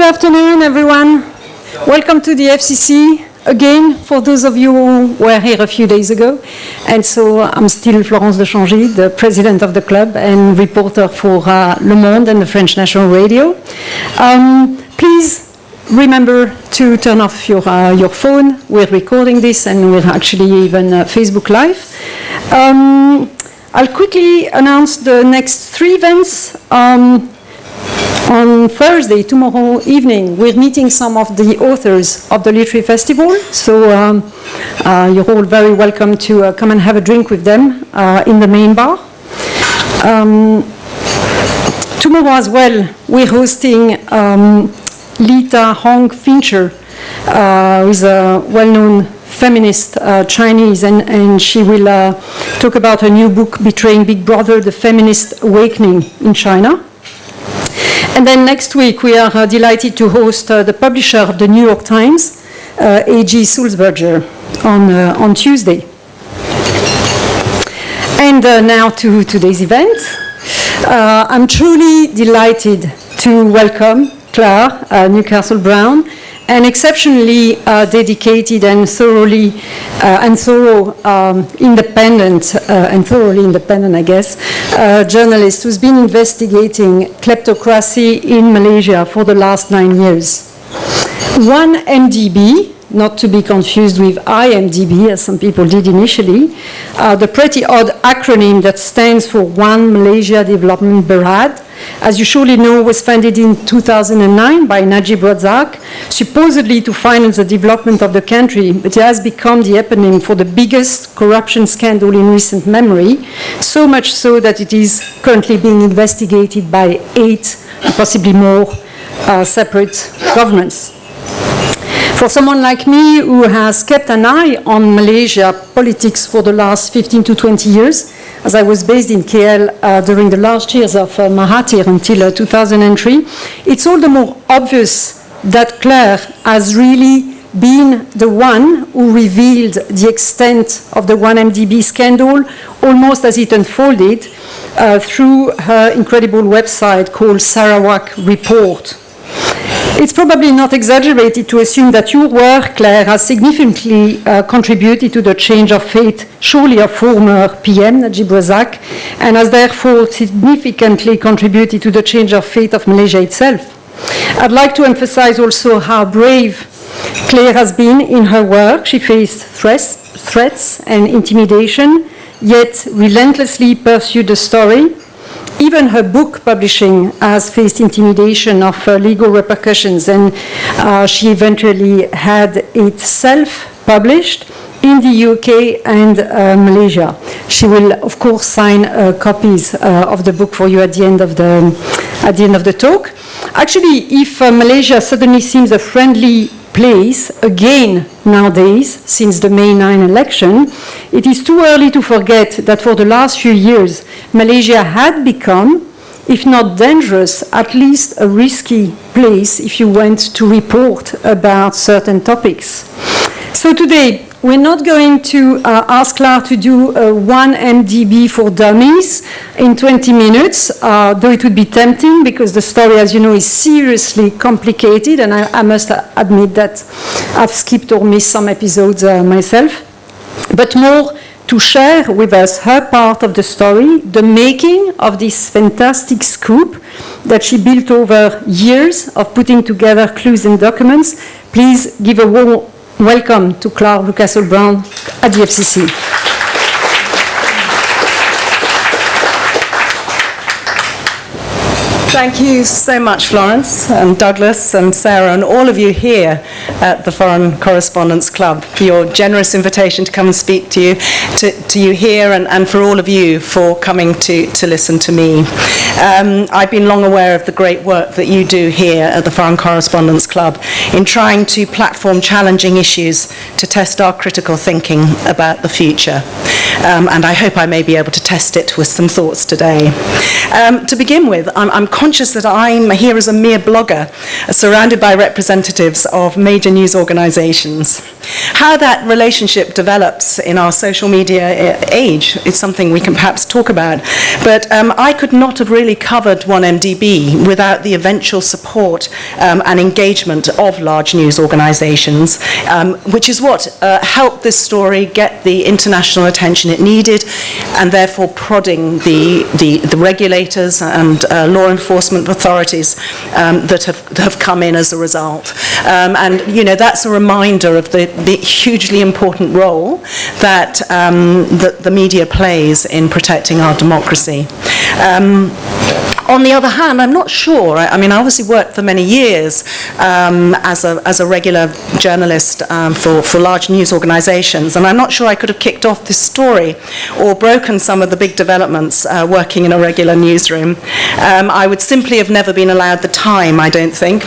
afternoon, everyone. Welcome to the FCC again, for those of you who were here a few days ago. And so I'm still Florence de Changy, the president of the club and reporter for Le Monde and the French National Radio. Please remember to turn off your phone. We're recording this and we're actually even Facebook Live. I'll quickly announce the next 3 events. On Thursday, tomorrow evening, we're meeting some of the authors of the Literary Festival. So you're all very welcome to come and have a drink with them in the main bar. Tomorrow as well, we're hosting Lita Hong Fincher, who is a well-known feminist Chinese, and she will talk about her new book, Betraying Big Brother, The Feminist Awakening in China. And then next week, we are delighted to host the publisher of the New York Times, A.G. Sulzberger, on Tuesday. And now to today's event. I'm truly delighted to welcome Clare Rewcastle Brown, an exceptionally dedicated and thoroughly independent, I guess, journalist who's been investigating kleptocracy in Malaysia for the last 9 years. 1MDB, not to be confused with IMDb, as some people did initially, the pretty odd acronym that stands for 1Malaysia Development Berhad, as you surely know, was founded in 2009 by Najib Razak, supposedly to finance the development of the country, but it has become the eponym for the biggest corruption scandal in recent memory, so much so that it is currently being investigated by 8, possibly more, separate governments. For someone like me who has kept an eye on Malaysia politics for the last 15 to 20 years, as I was based in KL during the last years of Mahathir until 2003, it's all the more obvious that Clare has really been the one who revealed the extent of the 1MDB scandal almost as it unfolded through her incredible website called Sarawak Report. It's probably not exaggerated to assume that your work, Clare, has significantly contributed to the change of fate, surely of former PM Najib Razak, and has therefore significantly contributed to the change of fate of Malaysia itself. I'd like to emphasize also how brave Clare has been in her work. She faced threats and intimidation, yet relentlessly pursued the story. Even her book publishing has faced intimidation of legal repercussions, and she eventually had it self-published in the UK and Malaysia. She will, of course, sign copies of the book for you at the end of the talk. Actually, if Malaysia suddenly seems a friendly place again nowadays, since the May 9 election, it is too early to forget that for the last few years, Malaysia had become, if not dangerous, at least a risky place if you went to report about certain topics. So today, we're not going to ask Clare to do a 1MDB for dummies in 20 minutes, though it would be tempting because the story, as you know, is seriously complicated, and I must admit that I've skipped or missed some episodes myself, but more to share with us her part of the story, the making of this fantastic scoop that she built over years of putting together clues and documents. Please give a warm welcome to Clare Rewcastle Brown at the FCC. Thank you so much, Florence and Douglas and Sarah and all of you here at the Foreign Correspondents Club for your generous invitation to come and speak to you here, and for all of you for coming to listen to me. I've been long aware of the great work that you do here at the Foreign Correspondents Club in trying to platform challenging issues to test our critical thinking about the future. And I hope I may be able to test it with some thoughts today. To begin with, I'm conscious that I'm here as a mere blogger, surrounded by representatives of major news organizations. How that relationship develops in our social media age is something we can perhaps talk about. But I could not have really covered 1MDB without the eventual support and engagement of large news organizations, which is what helped this story get the international attention it needed, and therefore prodding the regulators and law enforcement authorities that have come in as a result. And, you know, that's a reminder of the hugely important role that the media plays in protecting our democracy. On the other hand, I'm not sure. I mean, I obviously worked for many years as a regular journalist for large news organizations, and I'm not sure I could have kicked off this story or broken some of the big developments working in a regular newsroom. I would simply have never been allowed the time, I don't think,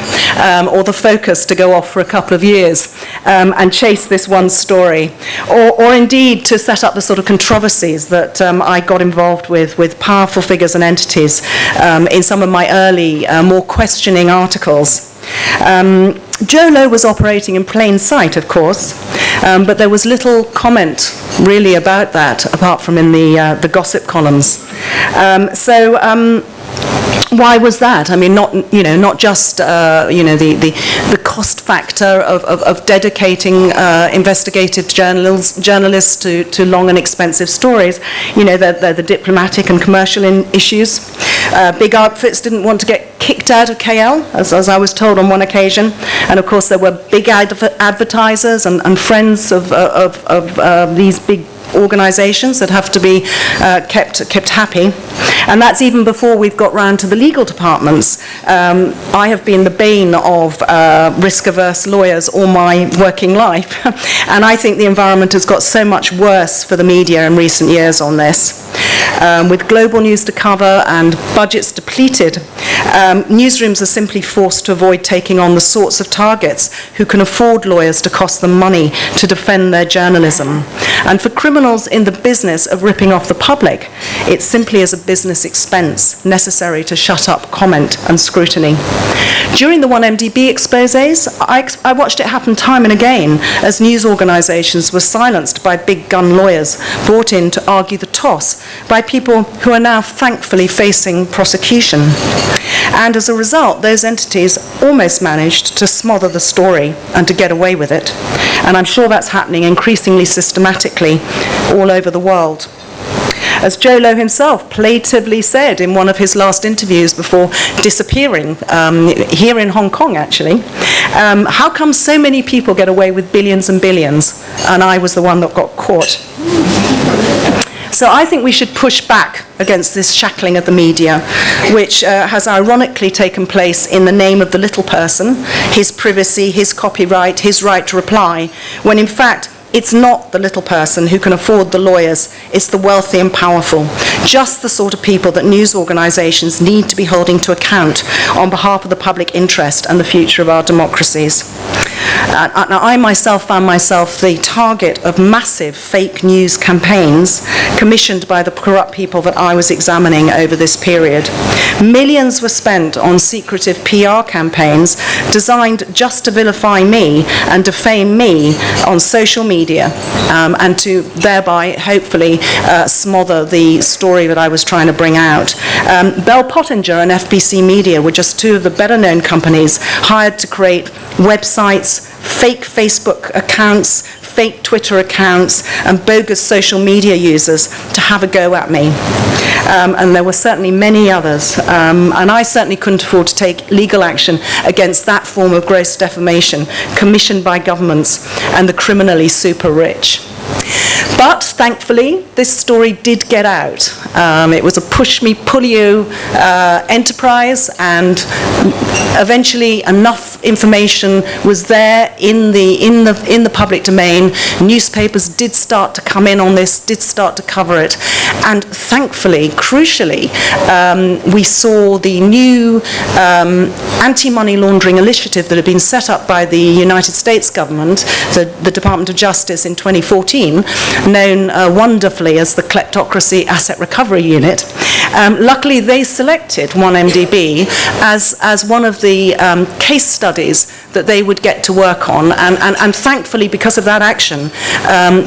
or the focus to go off for a couple of years and chase this one story, or indeed to set up the sort of controversies that I got involved with powerful figures and entities in some of my early, more questioning articles. Joe Low was operating in plain sight, of course, but there was little comment really about that, apart from in the gossip columns. Why was that? I mean, not just the cost factor of dedicating investigative journalists to long and expensive stories. You know, they're the diplomatic and commercial issues. Big outfits didn't want to get kicked out of KL, as I was told on one occasion, and of course there were big advertisers and friends of these big organisations that have to be kept happy. And that's even before we've got round to the legal departments. I have been the bane of risk-averse lawyers all my working life, and I think the environment has got so much worse for the media in recent years on this. With global news to cover and budgets depleted, newsrooms are simply forced to avoid taking on the sorts of targets who can afford lawyers to cost them money to defend their journalism. And for criminals in the business of ripping off the public, it simply is a business expense necessary to shut up comment and scrutiny. During the 1MDB exposés, I watched it happen time and again as news organisations were silenced by big gun lawyers brought in to argue the toss by people who are now thankfully facing prosecution. And as a result, those entities almost managed to smother the story and to get away with it. And I'm sure that's happening increasingly systematically all over the world. As Joe Low himself plaintively said in one of his last interviews before disappearing, here in Hong Kong actually, how come so many people get away with billions and billions and I was the one that got caught? So I think we should push back against this shackling of the media, which has ironically taken place in the name of the little person, his privacy, his copyright, his right to reply, when in fact it's not the little person who can afford the lawyers, it's the wealthy and powerful, just the sort of people that news organisations need to be holding to account on behalf of the public interest and the future of our democracies. Now, I myself found myself the target of massive fake news campaigns commissioned by the corrupt people that I was examining over this period. Millions were spent on secretive PR campaigns designed just to vilify me and defame me on social media and to thereby hopefully smother the story that I was trying to bring out. Bell Pottinger and FBC Media were just two of the better known companies hired to create websites, fake Facebook accounts, fake Twitter accounts, and bogus social media users to have a go at me. And there were certainly many others. And I certainly couldn't afford to take legal action against that form of gross defamation commissioned by governments and the criminally super rich. But thankfully, this story did get out. It was a push-me-pull-you enterprise, and eventually enough information was there in the public domain. Newspapers did start to come in on this, did start to cover it, and thankfully, crucially, we saw the new anti-money laundering initiative that had been set up by the United States government, the Department of Justice in 2014, London, known wonderfully as the Kleptocracy Asset Recovery Unit. Luckily, they selected 1MDB as one of the case studies that they would get to work on, and thankfully, because of that action,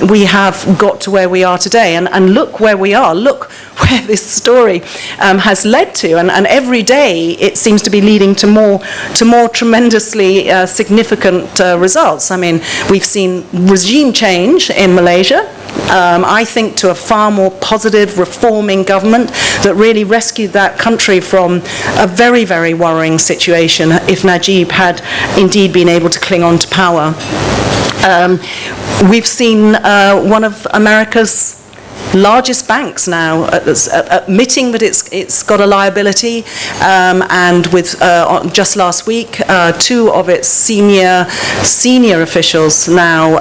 we have got to where we are today, and look where we are, look where this story has led to, and every day it seems to be leading to more tremendously significant results. I mean, we've seen regime change in Malaysia, I think to a far more positive, reforming government that really rescued that country from a very, very worrying situation if Najib had indeed been able to cling on to power. We've seen one of America's largest banks now admitting that it's got a liability, and with just last week, two of its senior officials now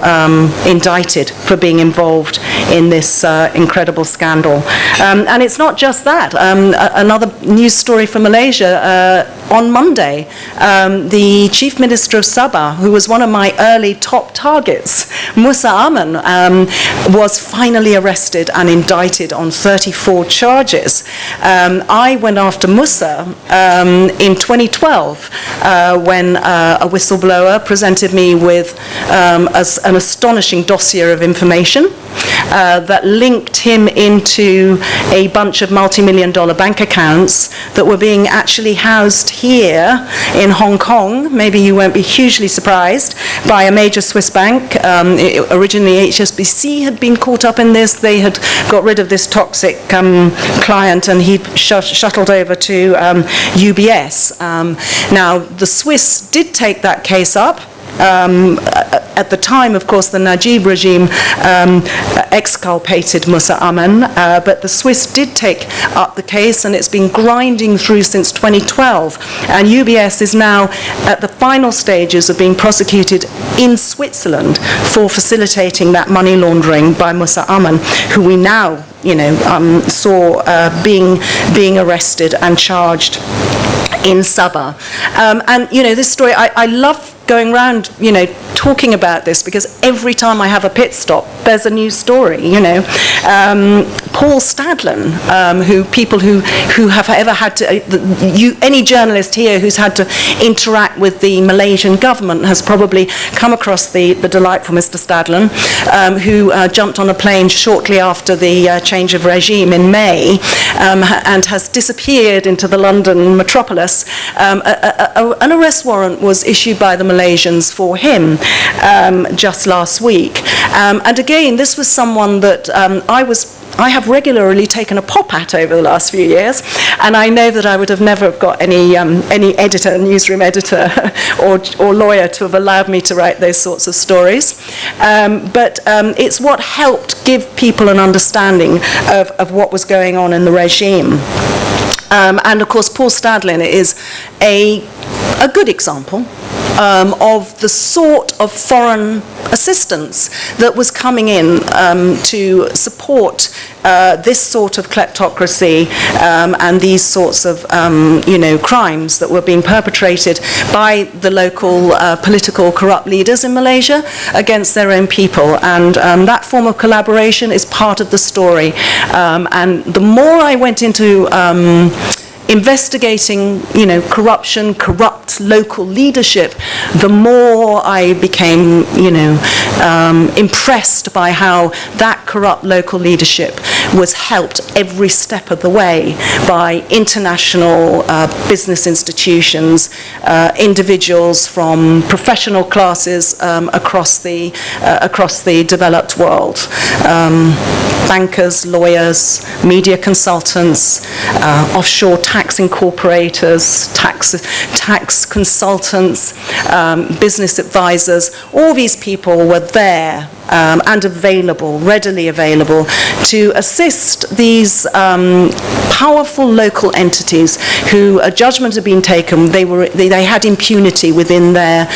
indicted for being involved in this incredible scandal. And it's not just that. Another news story from Malaysia, on Monday, the Chief Minister of Sabah, who was one of my early top targets, Musa Aman, was finally arrested and indicted on 34 charges. I went after Musa in 2012 when a whistleblower presented me with an astonishing dossier of information that linked him into a bunch of multi-million-dollar bank accounts that were being actually housed here in Hong Kong. Maybe you won't be hugely surprised, by a major Swiss bank. Originally HSBC had been caught up in this. They had got rid of this toxic client, and he shuttled over to UBS. Now, the Swiss did take that case up. At the time, of course, the Najib regime exculpated Musa Aman, but the Swiss did take up the case, and it's been grinding through since 2012. And UBS is now at the final stages of being prosecuted in Switzerland for facilitating that money laundering by Musa Aman, who we now, saw being arrested and charged in Sabah. And, this story, I love going around, talking about this, because every time I have a pit stop, there's a new story, Paul Stadlen, people who have ever had to, any journalist here who's had to interact with the Malaysian government has probably come across the delightful Mr. Stadlen, who jumped on a plane shortly after the change of regime in May, and has disappeared into the London metropolis. An arrest warrant was issued by the Malaysians for him just last week. And again, this was someone that I have regularly taken a pop at over the last few years, and I know that I would have never got any editor, newsroom editor, or lawyer to have allowed me to write those sorts of stories. But it's what helped give people an understanding of what was going on in the regime. And of course, Paul Stadlen is a good example of the sort of foreign assistance that was coming in to support this sort of kleptocracy and these sorts of crimes that were being perpetrated by the local political corrupt leaders in Malaysia against their own people. And that form of collaboration is part of the story. And the more I went into investigating, corruption, corrupt local leadership, the more I became, impressed by how that corrupt local leadership was helped every step of the way by international business institutions, individuals from professional classes across the developed world, bankers, lawyers, media consultants, offshore tax incorporators, tax consultants, business advisors. All these people were there and available, readily available, to assist these powerful local entities who a judgment had been taken. They had impunity within their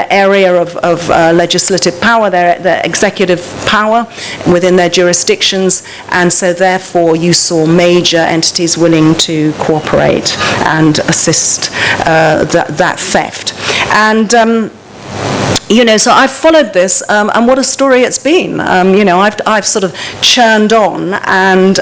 area of legislative power, their executive power within their jurisdictions, and so therefore you saw major entities willing to cooperate and assist that theft. And so I've followed this, and what a story it's been. I've sort of churned on, and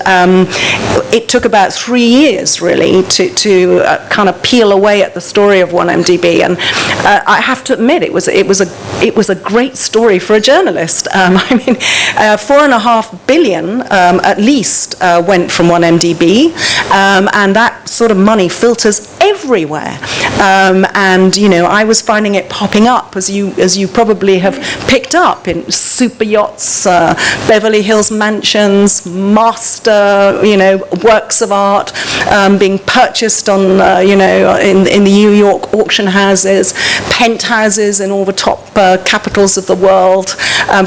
it took about 3 years really to kind of peel away at the story of 1MDB. And I have to admit, it was a great story for a journalist. $4.5 billion at least went from 1MDB, and that sort of money filters everywhere. I was finding it popping up, as you probably have picked up, in super yachts, Beverly Hills mansions, master, works of art being purchased on, in the New York auction houses, penthouses in all the top capitals of the world,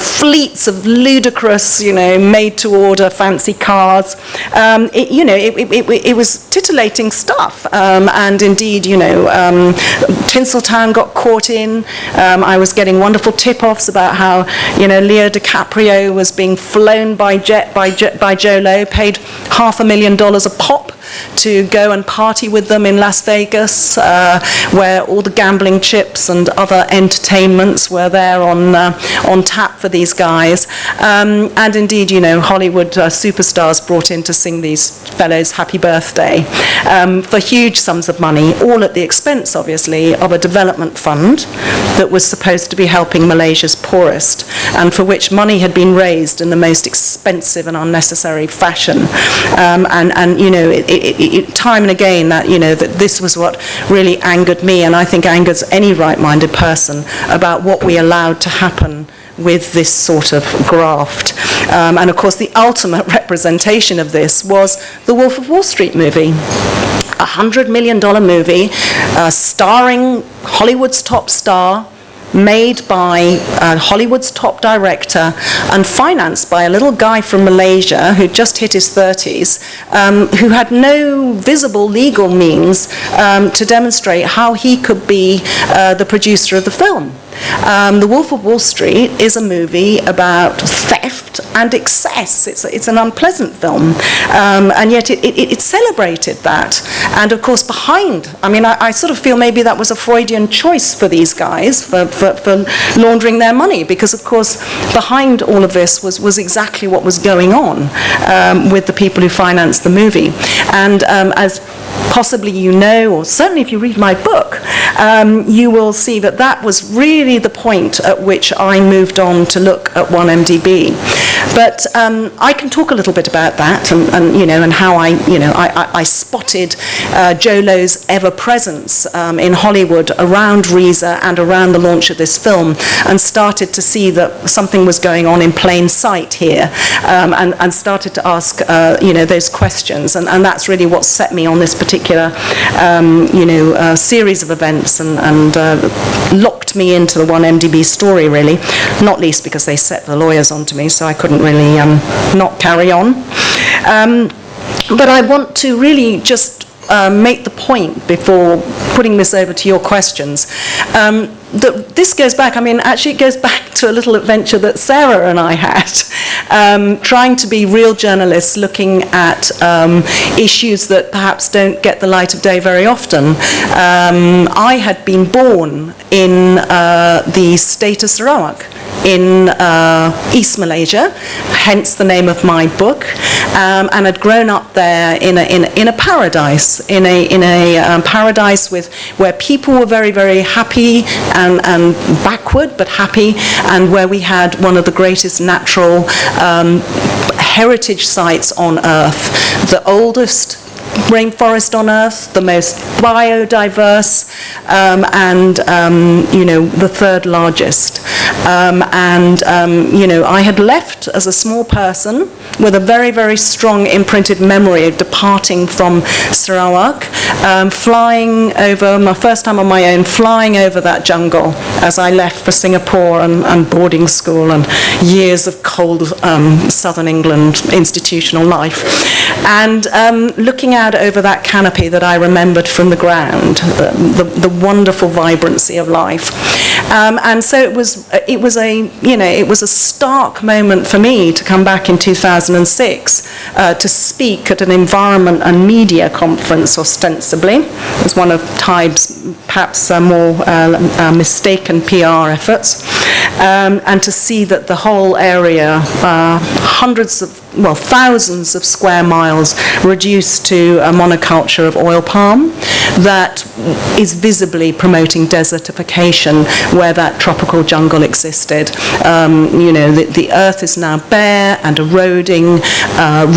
fleets of ludicrous, made-to-order fancy cars. It was titillating stuff, and indeed, Tinseltown got caught in. I was getting wonderful tip-offs about how, Leo DiCaprio was being flown by Jolo, paid $500,000 a pop to go and party with them in Las Vegas, where all the gambling chips and other entertainments were there on tap for these guys. And indeed, Hollywood superstars brought in to sing these fellows happy birthday for huge sums of money, all at the expense, obviously, of a development fund that was supposed to be helping Malaysia's poorest, and for which money had been raised in the most expensive and unnecessary fashion. Time and again, that this was what really angered me, and I think angers any right-minded person, about what we allowed to happen with this sort of graft. And of course, the ultimate representation of this was the Wolf of Wall Street movie. $100 million movie, starring Hollywood's top star, made by Hollywood's top director, and financed by a little guy from Malaysia who'd just hit his 30s, who had no visible legal means to demonstrate how he could be the producer of the film. The Wolf of Wall Street is a movie about theft and excess. It's an unpleasant film, and yet it celebrated that. And of course, behind, I sort of feel maybe that was a Freudian choice for these guys for laundering their money, because of course behind all of this was exactly what was going on with the people who financed the movie. And as possibly or certainly if you read my book, you will see that was really the point at which I moved on to look at 1MDB. But I can talk a little bit about that, and how I spotted Jolo's ever-presence in Hollywood around Reza and around the launch of this film, and started to see that something was going on in plain sight here, and started to ask those questions, and that's really what set me on this particular series of events, and locked me into the 1MDB story, really, not least because they set the lawyers onto me, so I couldn't really not carry on. But I want to really just make the point, before putting this over to your questions, that this goes back, actually it goes back to a little adventure that Sarah and I had, trying to be real journalists, looking at issues that perhaps don't get the light of day very often. I had been born in the state of Sarawak, in East Malaysia, hence the name of my book, and had grown up there in a paradise, in a paradise where people were very, very happy and backward but happy, and where we had one of the greatest natural heritage sites on Earth, the oldest rainforest on Earth, the most biodiverse, and the third largest. I had left as a small person with a very, very strong imprinted memory of departing from Sarawak, flying over, my first time on my own, flying over that jungle as I left for Singapore and boarding school and years of cold southern England institutional life, and looking at had over that canopy that I remembered from the ground, the wonderful vibrancy of life. And so it was a stark moment for me to come back in 2006 to speak at an environment and media conference, ostensibly. It was one of TIBE's perhaps more mistaken PR efforts, and to see that the whole area, thousands of square miles, reduced to a monoculture of oil palm that is visibly promoting desertification where that tropical jungle existed. The earth is now bare and eroding,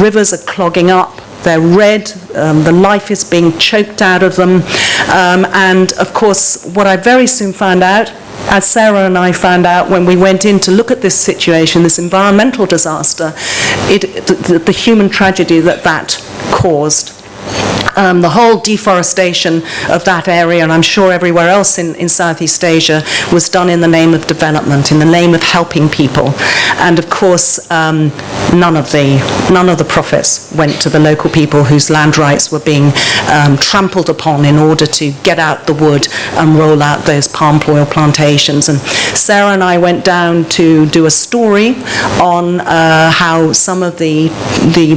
rivers are clogging up, they're red, the life is being choked out of them, and of course what I very soon found out, as Sarah and I found out when we went in to look at this situation, this environmental disaster, the human tragedy that caused. The whole deforestation of that area, and I'm sure everywhere else in Southeast Asia, was done in the name of development, in the name of helping people. And of course, none of the profits went to the local people whose land rights were being trampled upon in order to get out the wood and roll out those palm oil plantations. And Sarah and I went down to do a story on how some of the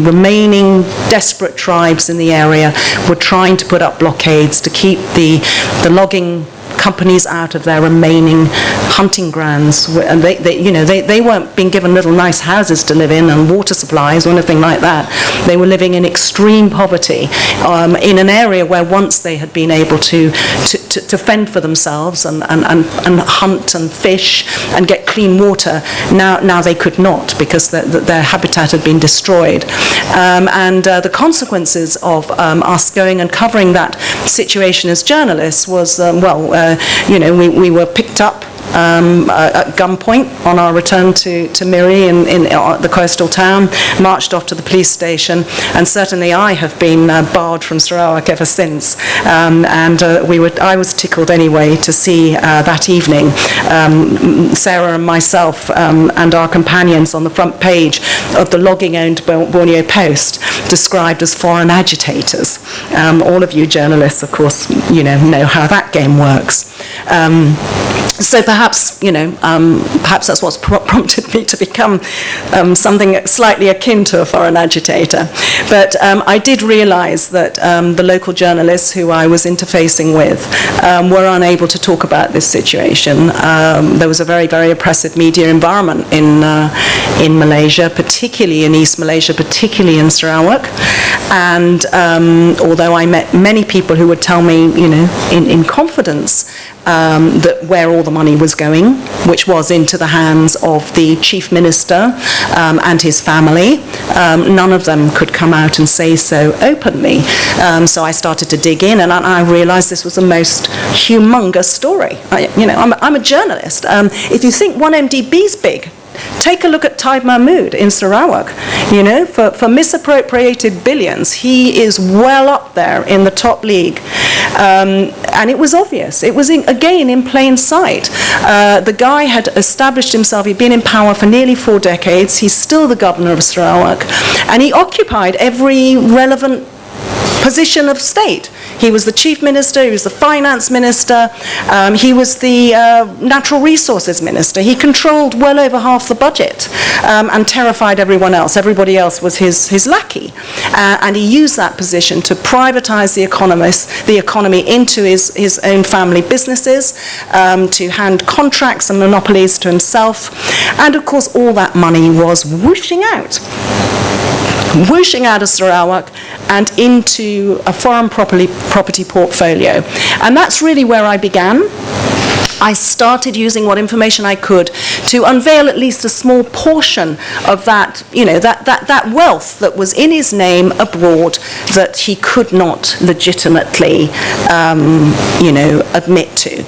remaining desperate tribes in the area were trying to put up blockades to keep the logging companies out of their remaining hunting grounds, and they weren't being given little nice houses to live in and water supplies or anything like that. They were living in extreme poverty in an area where once they had been able to fend for themselves and hunt and fish and get clean water. Now they could not, because their habitat had been destroyed. And the consequences of us going and covering that situation as journalists was, we were picked up at gunpoint on our return to Miri in the coastal town, marched off to the police station, and certainly I have been barred from Sarawak ever since. I was tickled anyway to see that evening Sarah and myself and our companions on the front page of the logging-owned Borneo Post described as foreign agitators. All of you journalists, of course, know how that game works. So perhaps that's what's prompted me to become something slightly akin to a foreign agitator. But I did realise that the local journalists who I was interfacing with were unable to talk about this situation. There was a very, very oppressive media environment in Malaysia, particularly in East Malaysia, particularly in Sarawak. And although I met many people who would tell me, in confidence, that where all the money was going, which was into the hands of the Chief Minister and his family, none of them could come out and say so openly. So I started to dig in, and I realised this was the most humongous story. I'm a journalist. If you think 1MDB is big, take a look at Taib Mahmood in Sarawak. For misappropriated billions, he is well up there in the top league. And it was obvious. It was, again, in plain sight. The guy had established himself. He'd been in power for nearly 4 decades. He's still the governor of Sarawak. And he occupied every relevant position of state. He was the chief minister, he was the finance minister, he was the natural resources minister. He controlled well over half the budget and terrified everyone else. Everybody else was his lackey. And he used that position to privatize the economy into his own family businesses, to hand contracts and monopolies to himself. And of course, all that money was whooshing out of Sarawak and into a foreign property portfolio. And that's really where I began. I started using what information I could to unveil at least a small portion of that, that wealth that was in his name abroad that he could not legitimately, admit to.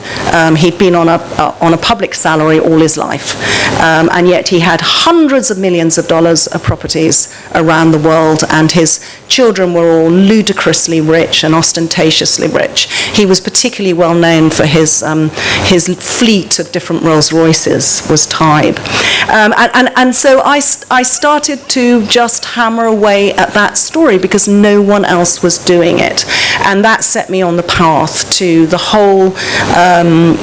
He'd been on a public salary all his life, and yet he had hundreds of millions of dollars of properties around the world, and his children were all ludicrously rich and ostentatiously rich. He was particularly well known for his his fleet of different Rolls Royces was Tide. And so I started to just hammer away at that story because no one else was doing it. And that set me on the path to the whole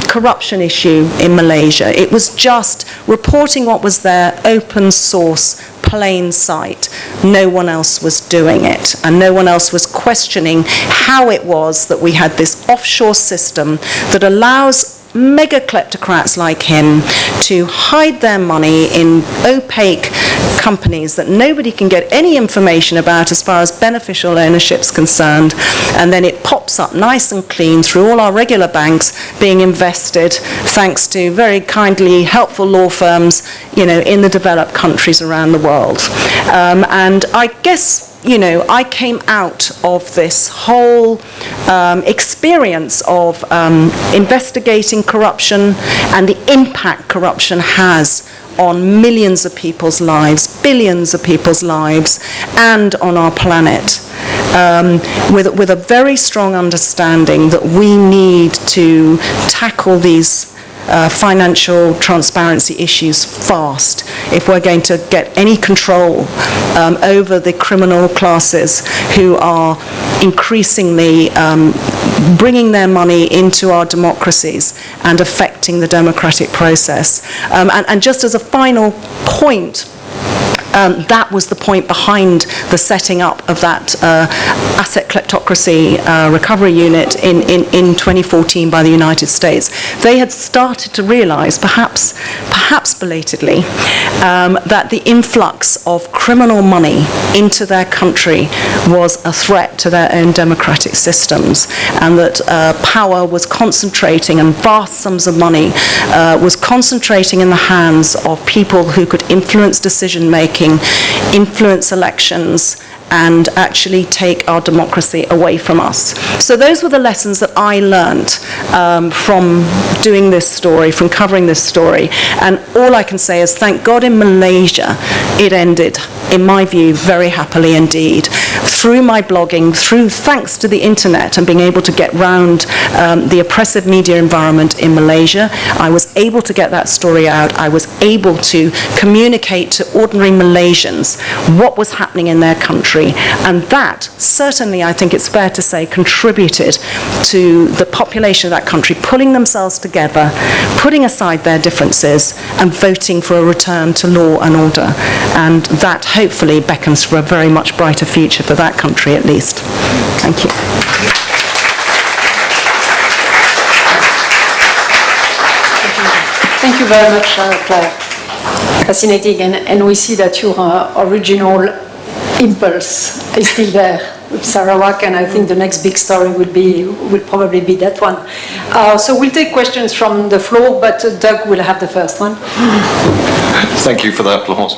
corruption issue in Malaysia. It was just reporting what was there, open source, plain sight. No one else was doing it, and no one else was questioning how it was that we had this offshore system that allows mega kleptocrats like him to hide their money in opaque companies that nobody can get any information about as far as beneficial ownership's concerned, and then it pops up nice and clean through all our regular banks being invested thanks to very kindly helpful law firms, you know, in the developed countries around the world. And I guess, you know, I came out of this whole experience of investigating corruption and the impact corruption has on millions of people's lives, billions of people's lives, and on our planet, with a very strong understanding that we need to tackle these financial transparency issues fast if we're going to get any control over the criminal classes who are increasingly bringing their money into our democracies and affecting the democratic process. And just as a final point, that was the point behind the setting up of that asset kleptocracy recovery unit in 2014 by the United States. They had started to realize, perhaps belatedly, that the influx of criminal money into their country was a threat to their own democratic systems, and that power was concentrating, and vast sums of money was concentrating in the hands of people who could influence decision making, influence elections, and actually take our democracy away from us. So those were the lessons that I learned from doing this story, from covering this story. And all I can say is, thank God in Malaysia, it ended, in my view, very happily indeed. Through my blogging, thanks to the internet and being able to get round the oppressive media environment in Malaysia, I was able to get that story out. I was able to communicate to ordinary Malaysians what was happening in their country. And that, certainly, I think it's fair to say, contributed to the population of that country pulling themselves together, putting aside their differences, and voting for a return to law and order. And that, hopefully, beckons for a very much brighter future for that country, at least. Thank you. Thank you very much, Claire. Fascinating, and we see that your original impulse is still there with Sarawak, and I think the next big story will probably be that one. So we'll take questions from the floor, but Doug will have the first one. Thank you for that, Florence.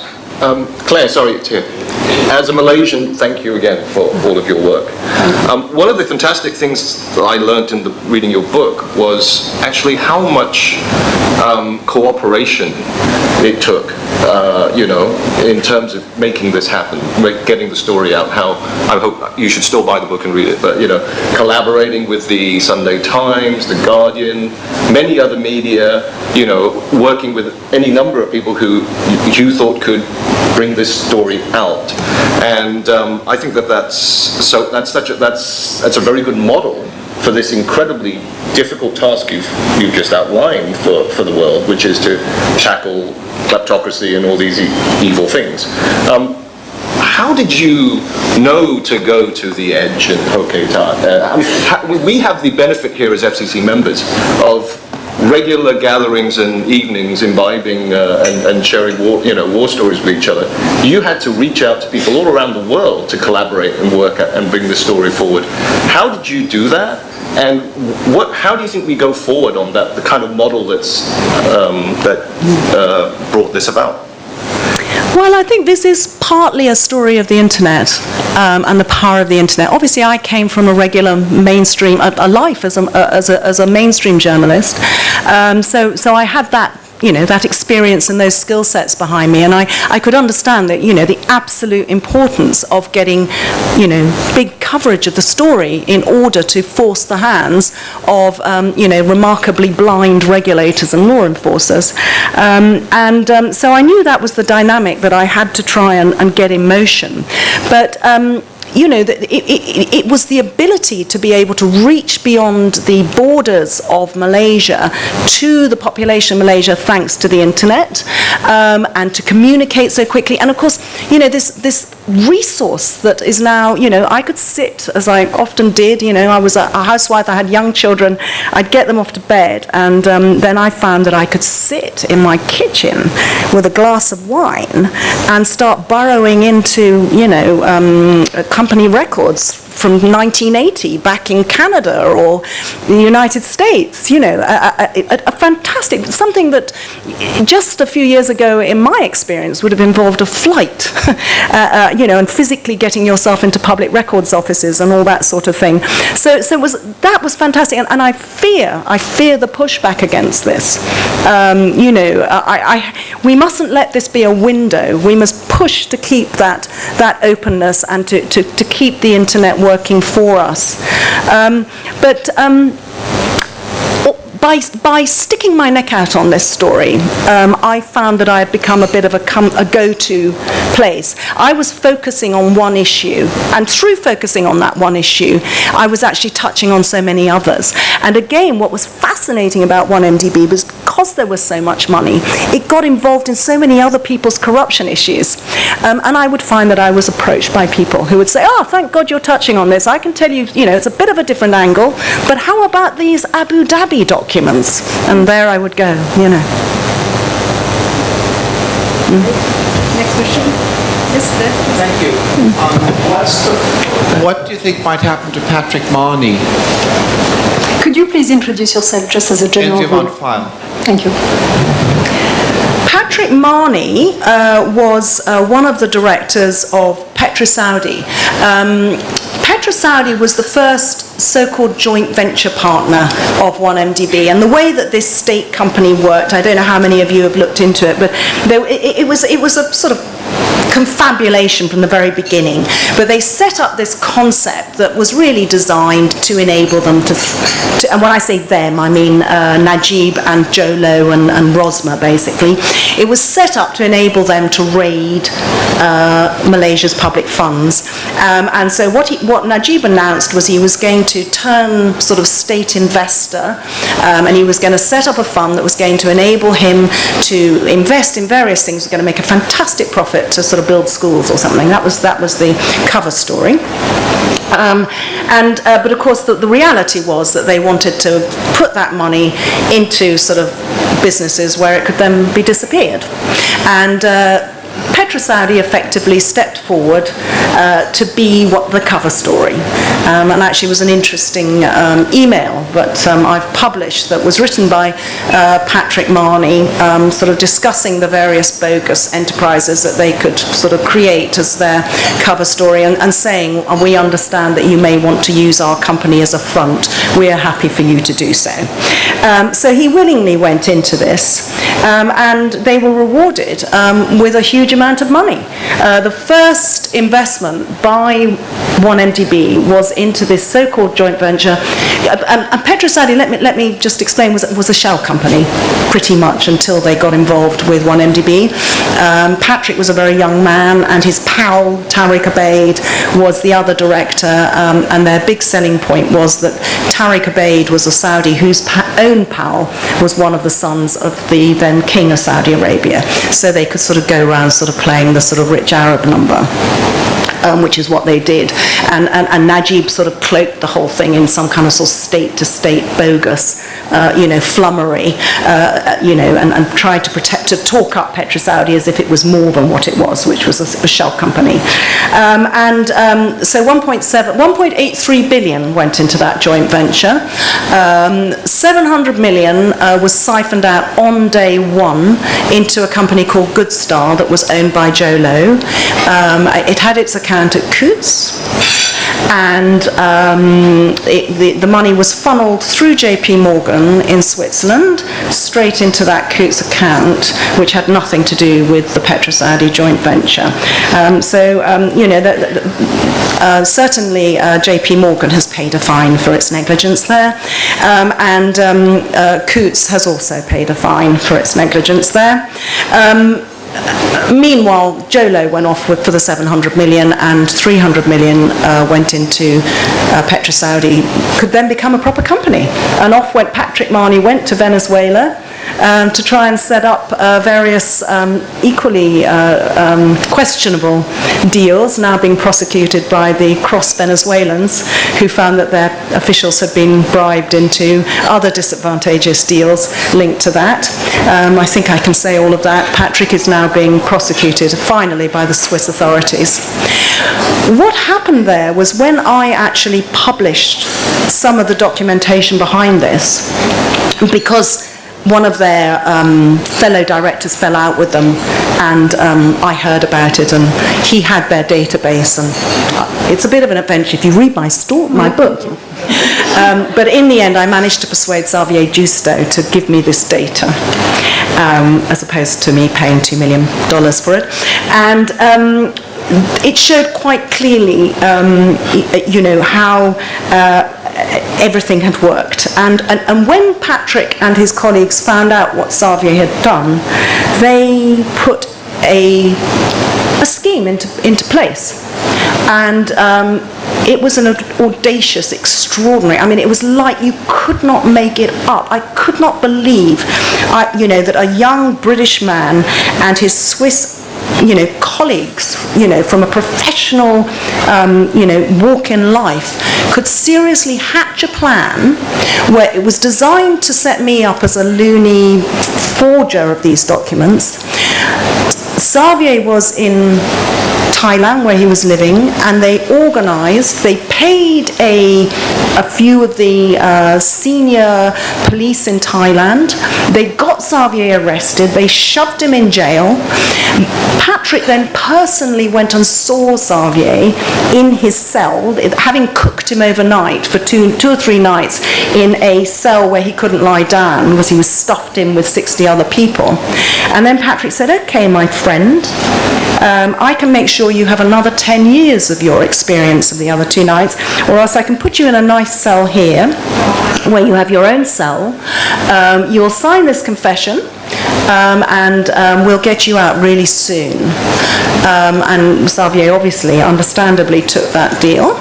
Claire, sorry, it's here. As a Malaysian, thank you again for all of your work. One of the fantastic things that I learned in reading your book was actually how much cooperation it took, you know, in terms of making this happen, getting the story out. How I hope you should still buy the book and read it, but you know, collaborating with the Sunday Times, the Guardian, many other media, you know, working with any number of people who you thought could bring this story out, and I think that's a very good model for this incredibly difficult task you've just outlined for the world, which is to tackle kleptocracy and all these evil things. How did you know to go to the edge and we have the benefit here as FCC members of regular gatherings and evenings, imbibing and sharing war stories with each other. You had to reach out to people all around the world to collaborate and work and bring this story forward. How did you do that? And how do you think we go forward on that, the kind of model that brought this about? Well, I think this is partly a story of the internet and the power of the internet. Obviously, I came from a regular mainstream, a life as a mainstream journalist. So I had that that experience and those skill sets behind me, and I could understand that, the absolute importance of getting, big coverage of the story in order to force the hands of, remarkably blind regulators and law enforcers. So I knew that was the dynamic that I had to try and get in motion. But it was the ability to be able to reach beyond the borders of Malaysia to the population of Malaysia thanks to the internet, and to communicate so quickly. And of course, this resource that is now, I could sit, as I often did, I was a housewife, I had young children, I'd get them off to bed, and then I found that I could sit in my kitchen with a glass of wine and start burrowing into, company records from 1980 back in Canada or the United States, a fantastic, something that just a few years ago in my experience would have involved a flight, and physically getting yourself into public records offices and all that sort of thing. So that was fantastic, and I fear the pushback against this. We mustn't let this be a window. We must push to keep that openness and to keep the internet working for us. By sticking my neck out on this story, I found that I had become a bit of a go-to place. I was focusing on one issue, and through focusing on that one issue, I was actually touching on so many others. And again, what was fascinating about 1MDB was because there was so much money, it got involved in so many other people's corruption issues. And I would find that I was approached by people who would say, "Oh, thank God you're touching on this. I can tell you, it's a bit of a different angle, but how about these Abu Dhabi documents?" And there I would go, Next question. Yes, there. Thank you. What do you think might happen to Patrick Marnie? Could you please introduce yourself just as a general On file. Thank you. Patrick Marnie was one of the directors of PetroSaudi. PetroSaudi was the first so-called joint venture partner of 1MDB, and the way that this state company worked, I don't know how many of you have looked into it, but it was a sort of confabulation from the very beginning. But they set up this concept that was really designed to enable them to and when I say them, I mean Najib and Jolo and Rosma, basically. It was set up to enable them to raid Malaysia's public funds. And so what Najib announced was he was going to turn sort of state investor, and he was going to set up a fund that was going to enable him to invest in various things. He was going to make a fantastic profit to sort of build schools or something. That was the cover story. But of course the reality was that they wanted to put that money into sort of businesses where it could then be disappeared. And PetroSaudi effectively stepped forward to be the cover story. And actually was an interesting email that I've published that was written by Patrick Marnie, sort of discussing the various bogus enterprises that they could sort of create as their cover story, and saying, we understand that you may want to use our company as a front. We are happy for you to do so. So he willingly went into this, and they were rewarded with a huge amount of money. The first investment by 1MDB was into this so-called joint venture, and PetroSaudi, let me just explain, was a shell company pretty much until they got involved with 1MDB. Patrick was a very young man, and his pal Tariq Abeid was the other director, and their big selling point was that Tariq Abeid was a Saudi whose own pal was one of the sons of the then king of Saudi Arabia, so they could sort of go around sort of playing the sort of rich Arab number, which is what they did. And Najib sort of cloaked the whole thing in some kind of sort of state-to-state bogus, flummery, and tried to talk up PetroSaudi as if it was more than what it was, which was a shell company. So 1.83 billion went into that joint venture. 700 million was siphoned out on day one into a company called Goodstar that was owned by Jolo. It had its account at Coutts. and the money was funneled through JP Morgan in Switzerland straight into that Coutts account, which had nothing to do with the Petro-Saudi joint venture. Certainly JP Morgan has paid a fine for its negligence there, and Coutts has also paid a fine for its negligence there. Meanwhile, Jolo went off for the 700 million, and 300 million went into Petro-Saudi, could then become a proper company. And off went Patrick Marney, went to Venezuela to try and set up various equally questionable deals, now being prosecuted by the cross-Venezuelans, who found that their officials had been bribed into other disadvantageous deals linked to that. I think I can say all of that. Patrick is now being prosecuted, finally, by the Swiss authorities. What happened there was, when I actually published some of the documentation behind this, because one of their fellow directors fell out with them, and I heard about it, and he had their database, and it's a bit of an adventure if you read my book. But in the end, I managed to persuade Xavier Justo to give me this data, as opposed to me paying $2 million for it. And it showed quite clearly, how everything had worked. And when Patrick and his colleagues found out what Xavier had done, they put a scheme into place. And it was an audacious, extraordinary, I mean, it was like you could not make it up. I could not believe, that a young British man and his Swiss colleagues, from a professional, walk in life, could seriously hatch a plan where it was designed to set me up as a loony forger of these documents. Xavier was in Thailand, where he was living, and they paid a few of the senior police in Thailand. They got Xavier arrested, they shoved him in jail. Patrick then personally went and saw Xavier in his cell, having cooked him overnight for two or three nights in a cell where he couldn't lie down because he was stuffed in with 60 other people. And then Patrick said, "Okay, my friend, I can make sure you have another 10 years of your experience of the other 2 nights, or else I can put you in a nice cell here, where you have your own cell. You'll sign this confession, and we'll get you out really soon." And Xavier obviously, understandably, took that deal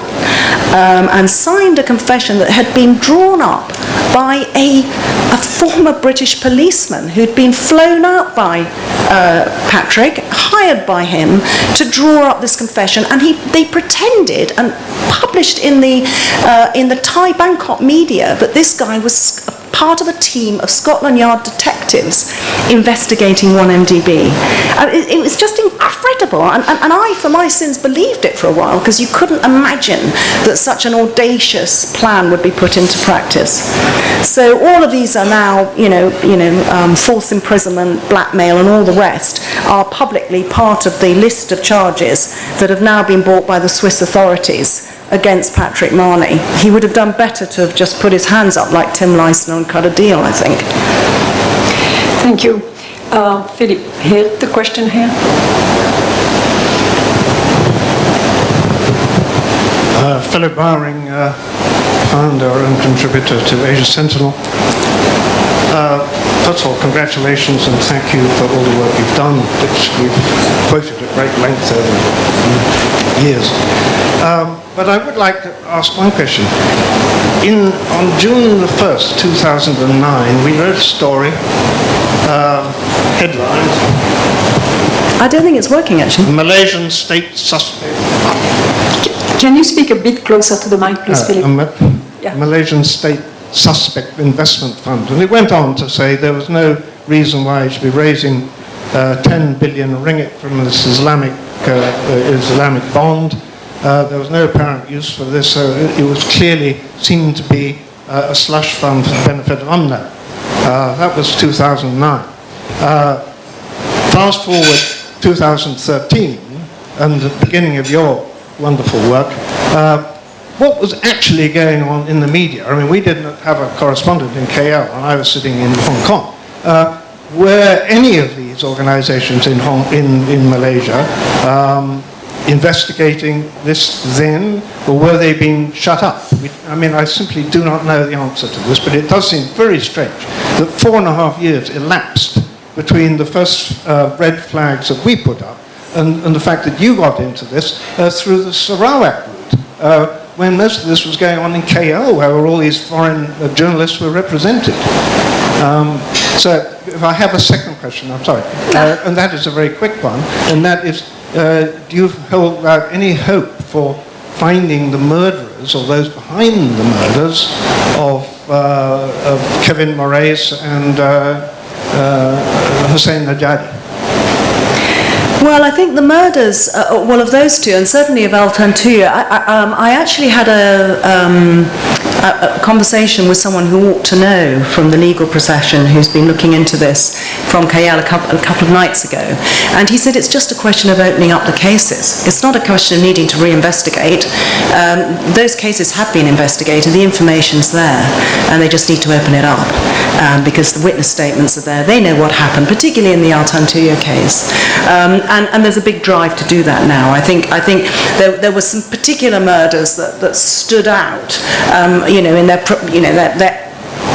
and signed a confession that had been drawn up by a former British policeman who'd been flown out by Patrick, hired by him to draw up this confession, and they pretended and published in the Thai Bangkok media that this guy was part of a team of Scotland Yard detectives investigating 1MDB. It was just incredible, and I, for my sins, believed it for a while, because you couldn't imagine that such an audacious plan would be put into practice. So all of these are now, false imprisonment, blackmail, and all the rest are publicly part of the list of charges that have now been brought by the Swiss authorities against Patrick Marney. He would have done better to have just put his hands up like Tim Leisner and cut a deal, I think. Thank you. Philip, here, the question here. Philip Bowring, founder and contributor to Asia Sentinel. First of all, congratulations and thank you for all the work you've done, which we've quoted at great length over years. But I would like to ask one question. On June the 1st, 2009, we wrote a story, headlines. I don't think it's working, actually. Malaysian state suspect. Can you speak a bit closer to the mic, please, Philip? Yeah. Malaysian state suspect investment fund. And it went on to say there was no reason why it should be raising 10 billion ringgit from this Islamic bond. There was no apparent use for this, so it was clearly seen to be a slush fund for the benefit of UMNO. That was 2009. Fast forward 2013, and the beginning of your wonderful work, what was actually going on in the media. I mean, we didn't have a correspondent in KL, and I was sitting in Hong Kong. Were any of these organizations in Malaysia investigating this then, or were they being shut up? I mean, I simply do not know the answer to this, but it does seem very strange that 4.5 years elapsed between the first red flags that we put up and the fact that you got into this through the Sarawak route, when most of this was going on in KL, where all these foreign journalists were represented. So if I have a second question, I'm sorry, and that is a very quick one, and that is, do you hold out any hope for finding the murderers or those behind the murders of Kevin Moraes and Hussein Najadi? Well, I think the murders, of those two, and certainly of Al Tantuya, I actually had a conversation with someone who ought to know from the legal profession who's been looking into this from KL a couple of nights ago. And he said it's just a question of opening up the cases. It's not a question of needing to reinvestigate. Those cases have been investigated, the information's there, and they just need to open it up because the witness statements are there. They know what happened, particularly in the Al Tantuya case. And there's a big drive to do that now. I think there were some particular murders that stood out, in their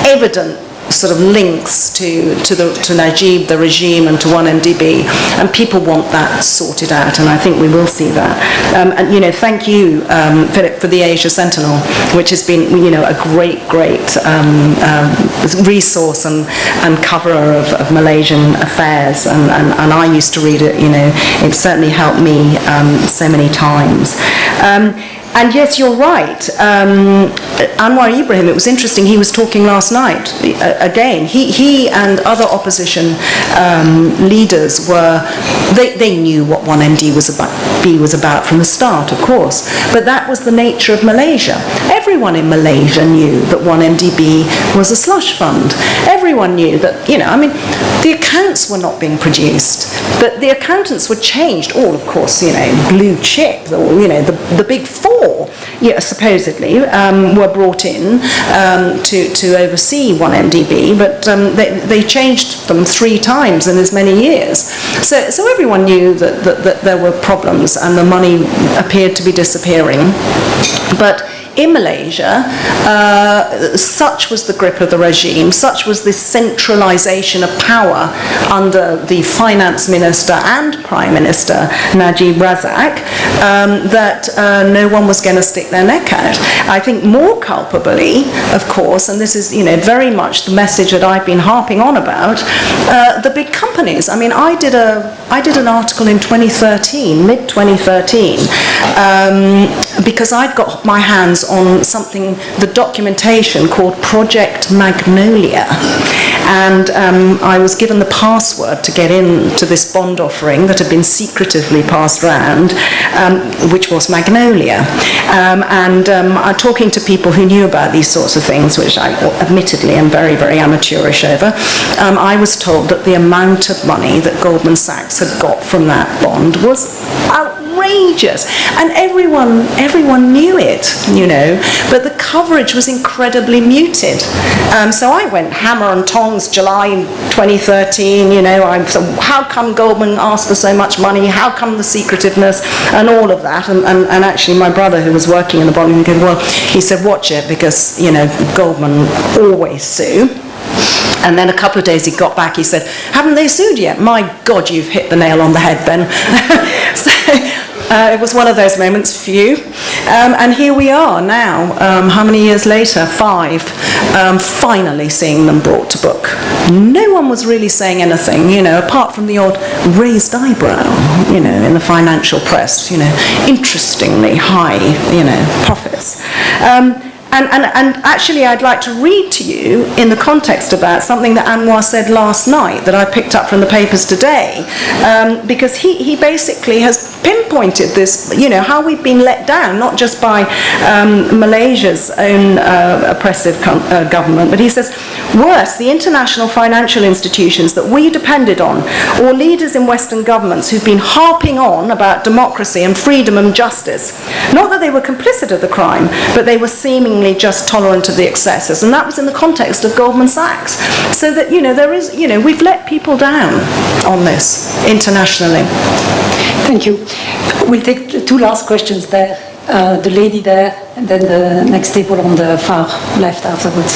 evident sort of links to Najib, the regime, and to 1MDB, and people want that sorted out, and I think we will see that. And thank you, Philip, for the Asia Sentinel, which has been a great resource and coverer of Malaysian affairs, and I used to read it. It certainly helped me so many times. And yes, you're right. Anwar Ibrahim, it was interesting, he was talking last night. Again, he and other opposition leaders they knew what 1MD was about from the start, of course. But that was the nature of Malaysia. Everyone in Malaysia knew that 1MDB was a slush fund. Everyone knew that, the accounts were not being produced. But the accountants were changed, all, of course, blue chip, or, the big four, supposedly, were brought in to oversee 1MDB, but they changed them 3 times in as many years. So everyone knew that there were problems and the money appeared to be disappearing. But in Malaysia, such was the grip of the regime, such was this centralisation of power under the Finance Minister and Prime Minister Najib Razak, that no one was going to stick their neck out. I think more culpably, of course, and this is very much the message that I've been harping on about, the big companies. I mean, I did an article in 2013, mid-2013, because I'd got my hands on something, the documentation called Project Magnolia, and I was given the password to get into this bond offering that had been secretively passed round, which was Magnolia, and talking to people who knew about these sorts of things, which I admittedly am very, very amateurish over, I was told that the amount of money that Goldman Sachs had got from that bond was outrageous, and everyone knew it, but the coverage was incredibly muted. So I went hammer and tongs July 2013, how come Goldman asked for so much money, how come the secretiveness, and all of that, and actually my brother, who was working in the bond, he said, watch it, because Goldman always sue. And then a couple of days he got back, he said, haven't they sued yet? My God, you've hit the nail on the head, Ben. So it was one of those moments for you. And here we are now, how many years later? 5, finally seeing them brought to book. No one was really saying anything, apart from the odd raised eyebrow, in the financial press, interestingly high, profits. And actually, I'd like to read to you, in the context of that, something that Anwar said last night that I picked up from the papers today, because he basically has pinpointed this, how we've been let down, not just by Malaysia's own oppressive government, but he says, worse, the international financial institutions that we depended on, or leaders in Western governments who've been harping on about democracy and freedom and justice. Not that they were complicit of the crime, but they were seemingly just tolerant of the excesses. And that was in the context of Goldman Sachs. So that, there is, we've let people down on this internationally. Thank you. We'll take the two last questions there. The lady there, and then the next table on the far left afterwards.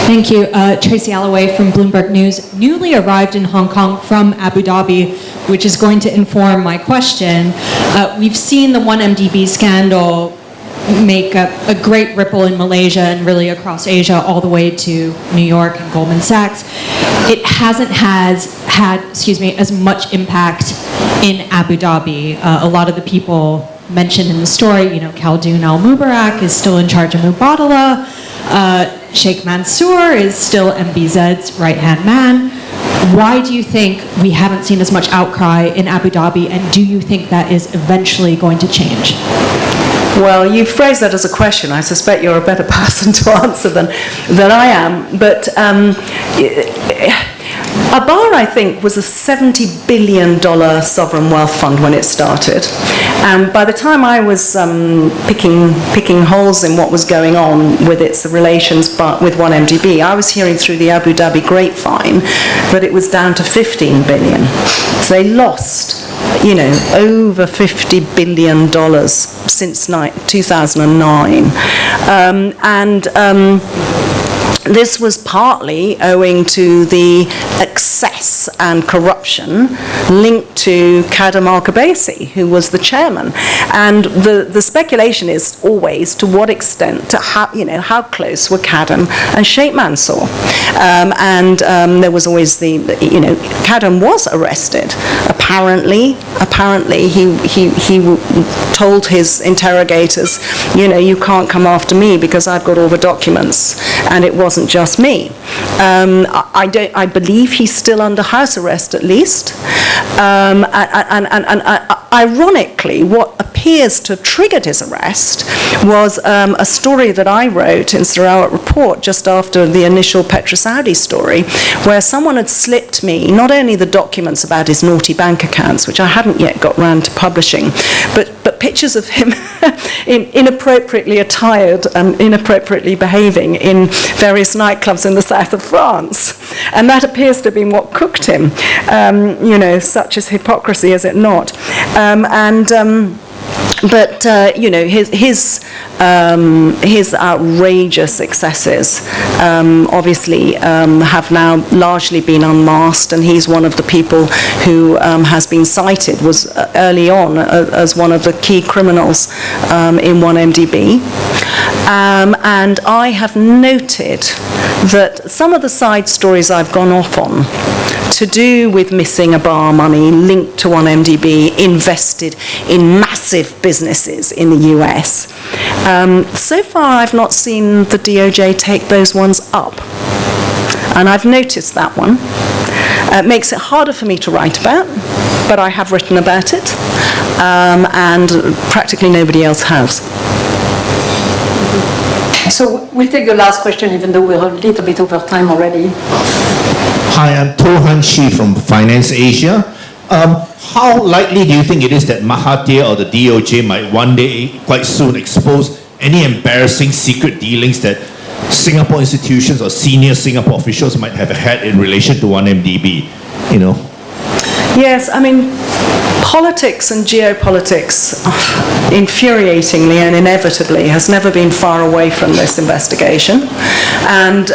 Thank you. Tracy Alloway from Bloomberg News. Newly arrived in Hong Kong from Abu Dhabi, which is going to inform my question. We've seen the 1MDB scandal make a great ripple in Malaysia and really across Asia all the way to New York and Goldman Sachs. It hasn't had as much impact in Abu Dhabi. A lot of the people mentioned in the story, Khaldoon Al-Mubarak is still in charge of Mubadala. Sheikh Mansour is still MBZ's right-hand man. Why do you think we haven't seen as much outcry in Abu Dhabi, and do you think that is eventually going to change? Well, you phrased that as a question. I suspect you're a better person to answer than I am. But Abar, I think, was a $70 billion sovereign wealth fund when it started. And by the time I was picking holes in what was going on with its relations with 1MDB, I was hearing through the Abu Dhabi grapevine that it was down to $15 billion. So they lost, over $50 billion since 2009. This was partly owing to the excess and corruption linked to Kadhim Al-Khabaisi, who was the chairman. And the speculation is always to what extent, to how close were Kadhim and Sheikh Mansour. There was always Kadhim was arrested. Apparently he told his interrogators, you can't come after me because I've got all the documents, and it wasn't just me. I believe he's still under house arrest, at least. Ironically, what appears to have triggered his arrest was a story that I wrote in Sarawak Report just after the initial Petrosaudi story, where someone had slipped me not only the documents about his naughty bank accounts, which I hadn't yet got round to publishing, but pictures of him inappropriately attired and inappropriately behaving in various nightclubs in the south of France. And that appears to have been what cooked him, such as hypocrisy, is it not? His outrageous excesses obviously have now largely been unmasked, and he's one of the people who has been cited, was early on as one of the key criminals in 1MDB. And I have noted that some of the side stories I've gone off on to do with missing Abar money linked to 1MDB invested in massive businesses in the US. So far, I've not seen the DOJ take those ones up. And I've noticed that one. It makes it harder for me to write about, but I have written about it, and practically nobody else has. So we'll take the last question, even though we're a little bit over time already. Hi, I'm Tohan Shi from Finance Asia. How likely do you think it is that Mahathir or the DOJ might one day, quite soon, expose any embarrassing secret dealings that Singapore institutions or senior Singapore officials might have had in relation to 1MDB? Yes, I mean, politics and geopolitics, infuriatingly and inevitably, has never been far away from this investigation. And,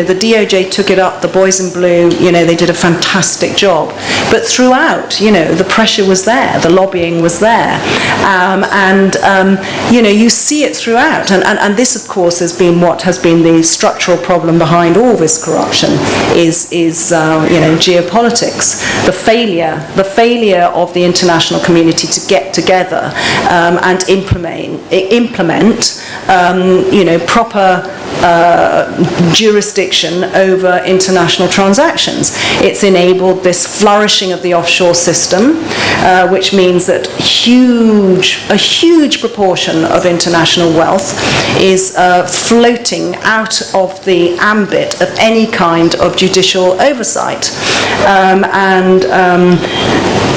the DOJ took it up, the boys in blue, they did a fantastic job. But throughout, the pressure was there, the lobbying was there. You see it throughout. And this, of course, has been what has been the structural problem behind all this corruption is geopolitics. The failure of the international community to get together and implement proper jurisdiction over international transactions. It's enabled this flourishing of the offshore system, which means that a huge proportion of international wealth is floating out of the ambit of any kind of judicial oversight.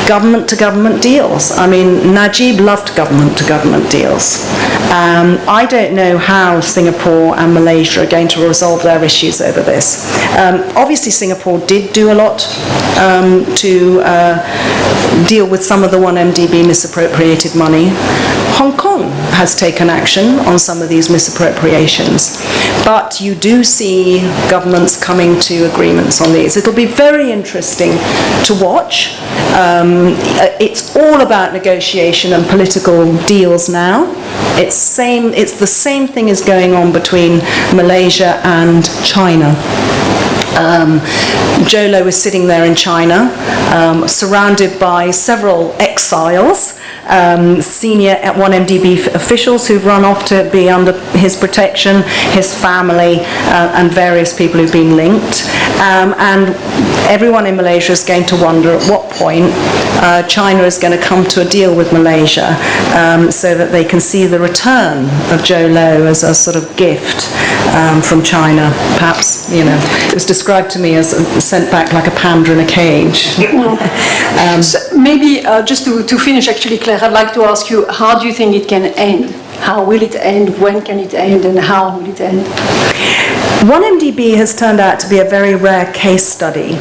Government-to-government deals. I mean, Najib loved government-to-government deals. I don't know how Singapore and Malaysia are going to resolve their issues over this. Obviously, Singapore did do a lot to deal with some of the 1MDB misappropriated money. Hong Kong has taken action on some of these misappropriations, but you do see governments coming to agreements on these. It'll be very interesting to watch. It's all about negotiation and political deals now. It's the same thing is going on between Malaysia and China. Jolo is sitting there in China, surrounded by several exiles, senior 1MDB officials who've run off to be under his protection, his family, and various people who've been linked. And everyone in Malaysia is going to wonder at what point China is going to come to a deal with Malaysia so that they can see the return of Jolo as a sort of gift from China. Perhaps, it was described to me as sent back like a panda in a cage. So maybe just to finish, actually, Claire, I'd like to ask you, how do you think it can end? How will it end? When can it end? And how will it end? 1MDB has turned out to be a very rare case study,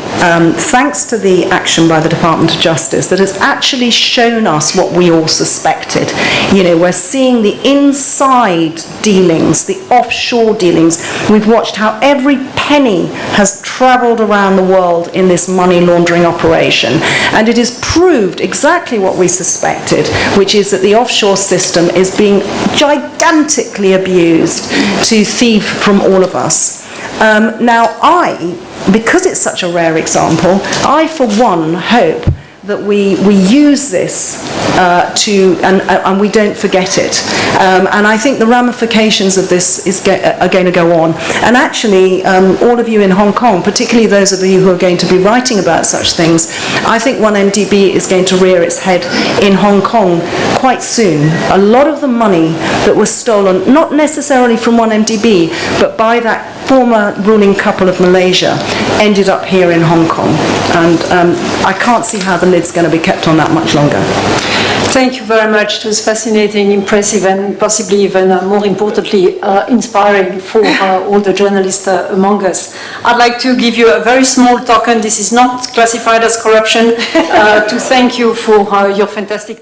thanks to the action by the Department of Justice that has actually shown us what we all suspected. We're seeing the inside dealings, the offshore dealings. We've watched how every penny has travelled around the world in this money laundering operation. And it has proved exactly what we suspected, which is that the offshore system is being gigantically abused to thieve from all of us. Now, because it's such a rare example, I, for one, hope that we use this and we don't forget it. And I think the ramifications of this are going to go on. And actually, all of you in Hong Kong, particularly those of you who are going to be writing about such things, I think 1MDB is going to rear its head in Hong Kong quite soon. A lot of the money that was stolen, not necessarily from 1MDB, but by that former ruling couple of Malaysia, ended up here in Hong Kong. And I can't see how the lid's going to be kept on that much longer. Thank you very much. It was fascinating, impressive, and possibly even more importantly, inspiring for all the journalists among us. I'd like to give you a very small token. This is not classified as corruption. To thank you for your fantastic